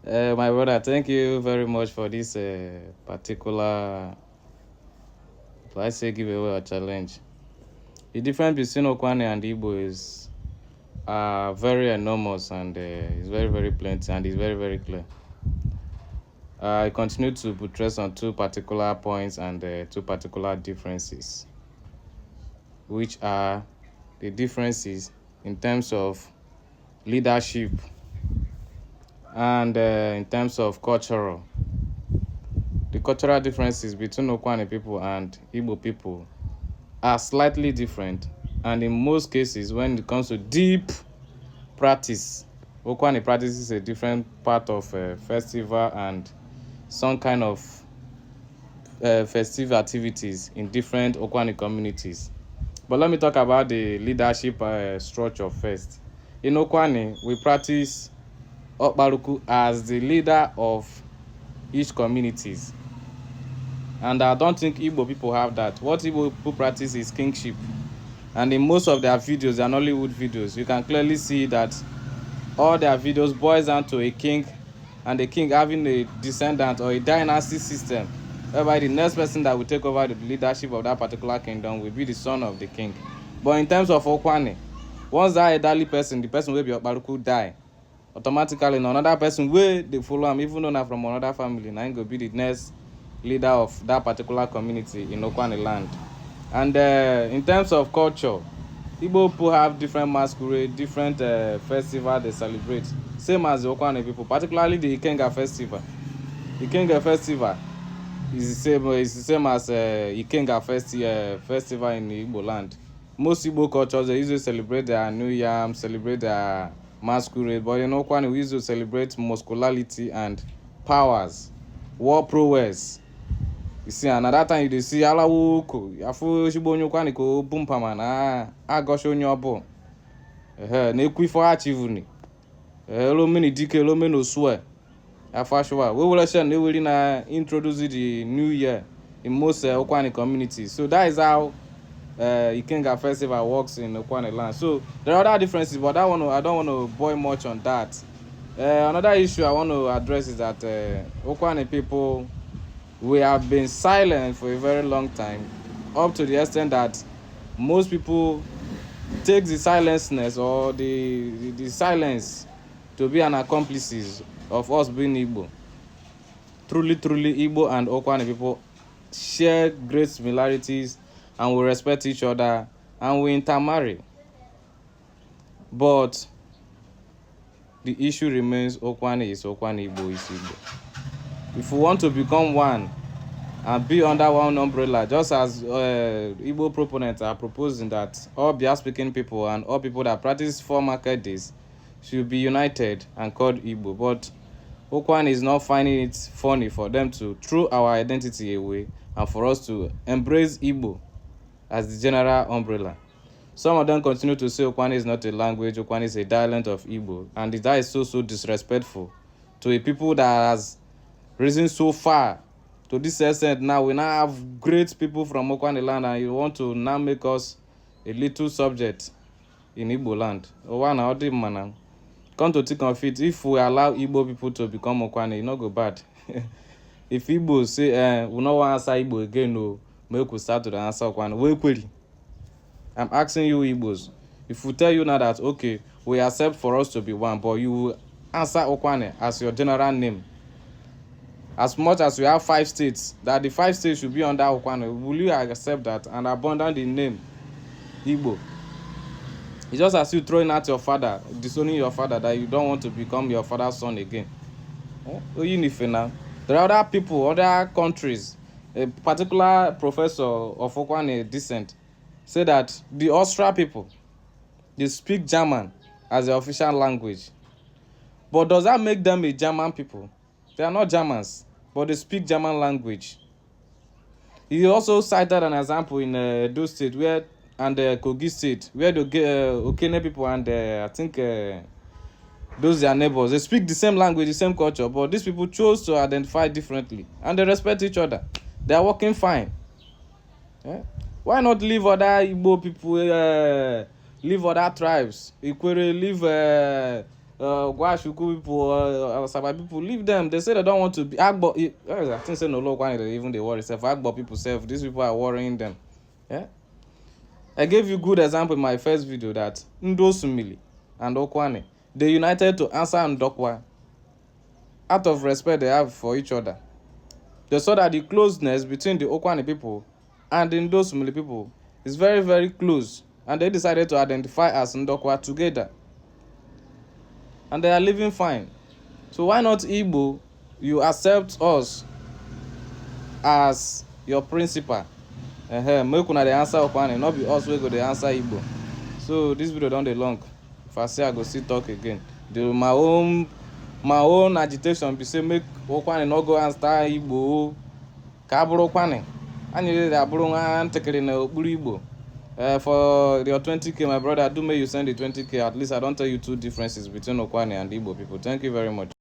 My brother, thank you very much for this particular, I say, giveaway or challenge. The difference between Okwani and Igbo is very enormous and it's very, very plenty and it's very, very clear. I continue to buttress on two particular points and two particular differences, which are the differences in terms of leadership and in terms of cultural. The cultural differences between Okwani people and Igbo people are slightly different, and in most cases, when it comes to deep practice, Okwani practices a different part of festival and some kind of festive activities in different Okwani communities. But let me talk about the leadership structure first. In Okwani, we practice Okpala Uku as the leader of each communities. And I don't think Igbo people have that. What Igbo people practice is kingship. And in most of their videos, their Nollywood videos, you can clearly see that all their videos boils down to a king, and the king having a descendant or a dynasty system, whereby the next person that will take over the leadership of that particular kingdom will be the son of the king. But in terms of Okwani, once that elderly person, the person will be Okpala Uku, die, automatically another person will they follow him, even though not from another family, now go be the next leader of that particular community in Okwani land. And in terms of culture, Igbo people have different masquerade, different festival they celebrate, same as the Okwani people, particularly the Ikenga festival. The Ikenga festival is the same as Ikenga festival in the Igbo land. Most Igbo cultures, they usually celebrate their New Yam, celebrate their masquerade, but in Okwani we usually celebrate muscularity and powers, war prowess. You see, another time you see Alawu Uku, Afu Shibonyo Kwani ko Bumpaman, Agosho Nyobo. Nekwi for achievuni. Hello many dike, hello many swear. Afashwa. We will share new introduce the new year in most Okwani communities. So that is how Ikenga festival works in Okwani land. So there are other differences, but I don't want to boil much on that. Another issue I want to address is that Okwani people, we have been silent for a very long time, up to the extent that most people take the silenceness or the silence to be an accomplices of us being Igbo. Truly, Igbo and Okwani people share great similarities, and we respect each other, and we intermarry. But the issue remains: Okwani is Okwani, Igbo is Igbo. If we want to become one and be under one umbrella, just as Igbo proponents are proposing that all Bia speaking people and all people that practice 4 market days should be united and called Igbo. But Okwani is not finding it funny for them to throw our identity away and for us to embrace Igbo as the general umbrella. Some of them continue to say Okwani is not a language, Okwani is a dialect of Igbo, and that is so disrespectful to a people that has risen so far to this extent. Now we now have great people from Okwani land, and you want to now make us a little subject in Igbo land. Come to think of it, if we allow Igbo people to become Okwani, it not go bad. If Igbo say we no want answer Igbo again, no, make we start to answer Okwani. Wait, query. I'm asking you Igbos, if we tell you now that okay, we accept for us to be one, but you will answer Okwani as your general name, as much as we have 5 states, that the 5 states should be under Okwani, will you accept that and abandon the name Igbo? It's just as you throwing out your father, disowning your father, that you don't want to become your father's son again. Now, there are other people, other countries. A particular professor of Okwani descent say that the Austria people, they speak German as the official language. But does that make them a German people? They are not Germans, but they speak German language. He also cited an example in Edo State and Kogi State, where the Okene people and I think those their neighbors, they speak the same language, the same culture, but these people chose to identify differently, and they respect each other. They are working fine. Yeah? Why not leave other Igbo people, leave other tribes, Ikwere, leave Gwashuku people, Saba people, leave them. They say they don't want to be Agbo. I think say no Ukwuani, they even they worry self. Agbo people self. These people are worrying them. Yeah. I gave you good example in my first video that Ndosumili and Ukwuani, they united to answer Ndokwa out of respect they have for each other. They saw that the closeness between the Ukwuani people and the Ndosumili people is very, very close, and they decided to identify as Ndokwa together. And they are living fine. So why not Igbo? You accept us as your principal. Make una dey answer Ukwuani, not be us wey go dey answer Igbo. So this video don dey long. If I say I go still talk again. My own agitation be say make Ukwuani no go answer Igbo. Ka abụrụ Ukwuani. Anyị dey abụrụ nwa ntakịrị na okpuru Igbo. For your 20k, my brother, do make you send the 20k. At least I don't tell you two differences between Ukwuani and Igbo people. Thank you very much.